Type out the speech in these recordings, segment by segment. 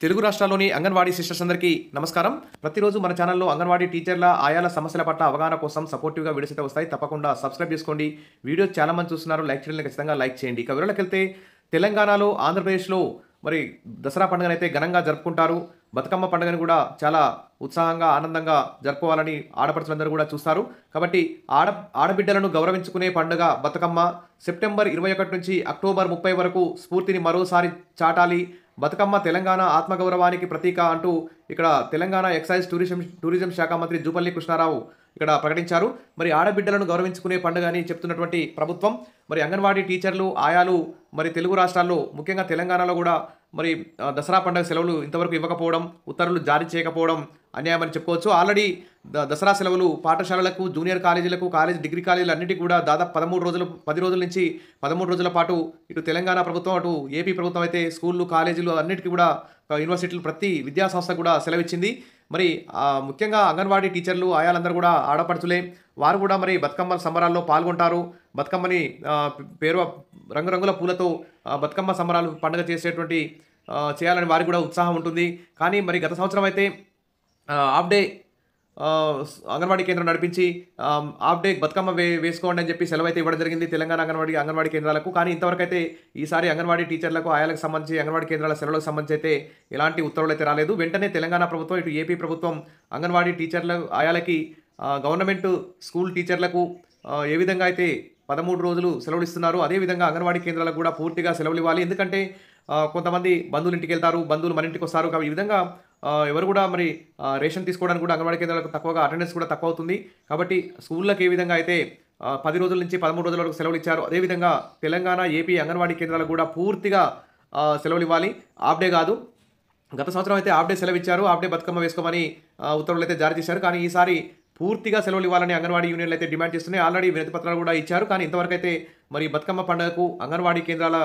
తెలుగు రాష్ట్రాల్లోని అంగన్వాడీ సిస్టర్స్ అందరికీ నమస్కారం. ప్రతిరోజు మన ఛానల్లో అంగన్వాడీ టీచర్ల ఆయాల సమస్యల పట్ల అవగాహన కోసం సపోర్టివ్‌గా వీడియోస్ అయితే వస్తాయి. తప్పకుండా సబ్స్క్రైబ్ చేసుకోండి. వీడియో చాలా మంది చూస్తున్నారు. లైక్ చేయడం ఖచ్చితంగా లైక్ చేయండి. ఇక వివరాలకెళ్తే తెలంగాణలో, ఆంధ్రప్రదేశ్‌లో మరి దసరా పండుగనైతే ఘనంగా జరుపుకుంటారు. బతుకమ్మ పండుగను కూడా చాలా ఉత్సాహంగా, ఆనందంగా జరుపుకోవాలని ఆడపడుచులందరూ కూడా చూస్తారు. కాబట్టి ఆడబిడ్డలను గౌరవించుకునే పండుగ బతుకమ్మ. సెప్టెంబర్ 21 నుంచి అక్టోబర్ 30 వరకు స్ఫూర్తిని మరోసారి చాటాలి. బతుకమ్మ తెలంగాణ ఆత్మగౌరవానికి ప్రతీక అంటూ ఇక్కడ తెలంగాణ ఎక్సైజ్ టూరిజం శాఖ మంత్రి జూపల్లి కృష్ణారావు ఇక్కడ ప్రకటించారు. మరి ఆడబిడ్డలను గౌరవించుకునే పండుగ అని చెప్తున్నటువంటి ప్రభుత్వం మరి అంగన్వాడీ టీచర్లు, ఆయాలు మరి తెలుగు రాష్ట్రాల్లో ముఖ్యంగా తెలంగాణలో కూడా మరి దసరా పండుగ సెలవులు ఇంతవరకు ఇవ్వకపోవడం, ఉత్తర్వులు జారీ చేయకపోవడం అన్యాయమని చెప్పుకోవచ్చు. ఆల్రెడీ దసరా సెలవులు పాఠశాలలకు, జూనియర్ కాలేజీలకు, డిగ్రీ కాలేజీలు అన్నిటికీ కూడా దాదాపు 10 రోజుల నుంచి 13 రోజుల పాటు ఇటు తెలంగాణ ప్రభుత్వం, అటు ఏపీ ప్రభుత్వం అయితే స్కూళ్ళు, కాలేజీలు అన్నిటికీ కూడా యూనివర్సిటీలు ప్రతి విద్యా సంస్థ కూడా సెలవిచ్చింది. మరి ముఖ్యంగా అంగన్వాడీ టీచర్లు, ఆయాలందరూ కూడా ఆడపడుచులే. వారు కూడా మరి బతుకమ్మ సంబరాల్లో పాల్గొంటారు. బతుకమ్మని పేరు రంగురంగుల పూలతో బతుకమ్మ సంబరాలు పండుగ చేయాలని వారికి కూడా ఉత్సాహం ఉంటుంది. కానీ మరి గత సంవత్సరం అయితే హాఫ్ డే అంగన్వాడీ కేంద్రం నడిపించి హాఫ్ డే బతుకమ్మ వేసుకోండి అని చెప్పి సెలవు అయితే ఇవ్వడం జరిగింది తెలంగాణ అంగన్వాడీ కేంద్రాలకు. కానీ ఇంతవరకు అయితే ఈసారి అంగన్వాడీ టీచర్లకు, ఆయాలకు సంబంధించి అంగన్వాడీ కేంద్రాల సెలవులకు సంబంధించి అయితే ఎలాంటి ఉత్తర్వులు అయితే రాలేదు. వెంటనే తెలంగాణ ప్రభుత్వం, ఇటు ఏపీ ప్రభుత్వం అంగన్వాడీ టీచర్ల, ఆయాలకి గవర్నమెంట్ స్కూల్ టీచర్లకు ఏ విధంగా అయితే 13 రోజులు సెలవులు ఇస్తున్నారు, అదేవిధంగా అంగన్వాడీ కేంద్రాలకు కూడా పూర్తిగా సెలవులు ఇవ్వాలి. ఎందుకంటే కొంతమంది బంధువులు ఇంటికి వెళ్తారు, బంధువులు మన ఇంటికి వస్తారు. కాబట్టి ఈ విధంగా ఎవరు కూడా మరి రేషన్ తీసుకోవడానికి కూడా అంగన్వాడీ కేంద్రాలకు తక్కువగా అటెండెన్స్ కూడా తక్కువ అవుతుంది. కాబట్టి స్కూళ్ళకి ఏ విధంగా అయితే 10 రోజుల నుంచి 13 రోజుల వరకు సెలవులు ఇచ్చారు, అదేవిధంగా తెలంగాణ, ఏపీ అంగన్వాడీ కేంద్రాలకు కూడా పూర్తిగా సెలవులు ఇవ్వాలి. హాఫ్ డే కాదు. గత సంవత్సరం అయితే హాఫ్ డే సెలవు ఇచ్చారు, హాఫ్ డే బతుకమ్మ వేసుకోమని ఉత్తర్వులు అయితే జారీ చేశారు. కానీ ఈసారి పూర్తిగా సెలవులు ఇవ్వాలని అంగన్వాడీ యూనియన్లు అయితే డిమాండ్ చేస్తున్నాయి. ఆల్రెడీ వినతి పత్రాలు కూడా ఇచ్చారు. కానీ ఇంతవరకు అయితే మరి బతుకమ్మ పండుగకు అంగన్వాడీ కేంద్రాల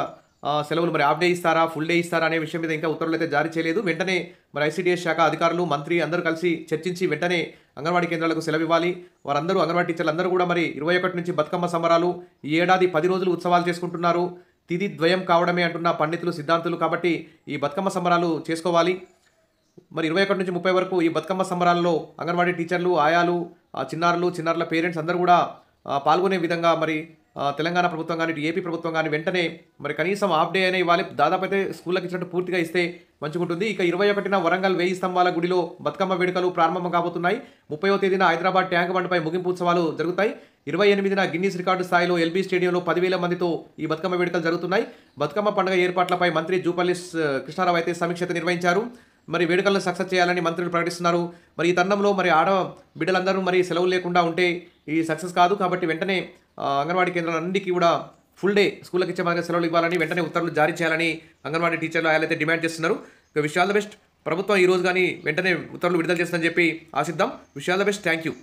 సెలవులు మరి హాఫ్ డే ఇస్తారా, ఫుల్ డే ఇస్తారా అనే విషయం మీద ఇంకా ఉత్తర్వులు అయితే జారీ చేయలేదు. వెంటనే మరి ఐసీడీఎస్ శాఖ అధికారులు, మంత్రి అందరూ కలిసి చర్చించి వెంటనే అంగన్వాడీ కేంద్రాలకు సెలవు ఇవ్వాలి. వారందరూ అంగన్వాడీ టీచర్లు అందరూ కూడా మరి 21 నుంచి బతుకమ్మ సంబరాలు, ఈ ఏడాది 10 రోజులు ఉత్సవాలు చేసుకుంటున్నారు. తిది ద్వయం కావడమే అంటున్న పండితులు, సిద్ధాంతులు. కాబట్టి ఈ బతుకమ్మ సంబరాలు చేసుకోవాలి. మరి 21 నుంచి 30 వరకు ఈ బతుకమ్మ సంబరాల్లో అంగన్వాడీ టీచర్లు, ఆయాలు, చిన్నారుల పేరెంట్స్ అందరూ కూడా పాల్గొనే విధంగా మరి తెలంగాణ ప్రభుత్వం కానీ, ఇటు ఏపీ ప్రభుత్వం కానీ వెంటనే మరి కనీసం హాఫ్ డే అయినా ఇవ్వాలి. దాదాపు అయితే స్కూళ్ళకి ఇచ్చినట్టు పూర్తిగా ఇస్తే మంచిగుంటుంది. ఇక 21న వరంగల్ 1000 స్తంభాల గుడిలో బతుకమ్మ వేడుకలు ప్రారంభం కాబోతున్నాయి. 30వ తేదీన హైదరాబాద్ ట్యాంక్ బండ్పై ముగింపు ఉత్సవాలు జరుగుతాయి. 28న గిన్నీస్ రికార్డు స్థాయిలో ఎల్బీ స్టేడియంలో 10,000 మందితో ఈ బతుకమ్మ వేడుకలు జరుగుతున్నాయి. బతుకమ్మ పండుగ ఏర్పాట్లపై మంత్రి జూపల్లి కృష్ణారావు అయితే సమీక్ష నిర్వహించారు. మరి వేడుకలను సక్సెస్ చేయాలని మంత్రులు ప్రకటిస్తున్నారు. మరి ఈ తరుణంలో మరి బిడ్డలందరూ మరి సెలవులు లేకుండా ఉంటే ఈ సక్సెస్ కాదు. కాబట్టి వెంటనే అంగన్వాడీ కేంద్రాలన్నింటికీ కూడా ఫుల్ డే స్కూళ్ళకి ఇచ్చే మార్గంగా సెలవులు ఇవ్వాలని, వెంటనే ఉత్తర్వులు జారీ చేయాలని అంగన్వాడీ టీచర్లు, ఆయాలైతే డిమాండ్ చేస్తున్నారు. ఇక విష్ ఆల్ ద బెస్ట్. ప్రభుత్వం ఈ రోజు కానీ వెంటనే ఉత్తర్వులు విడుదల చేస్తుందని చెప్పి ఆశిద్దాం. Wish all the best. Thank you.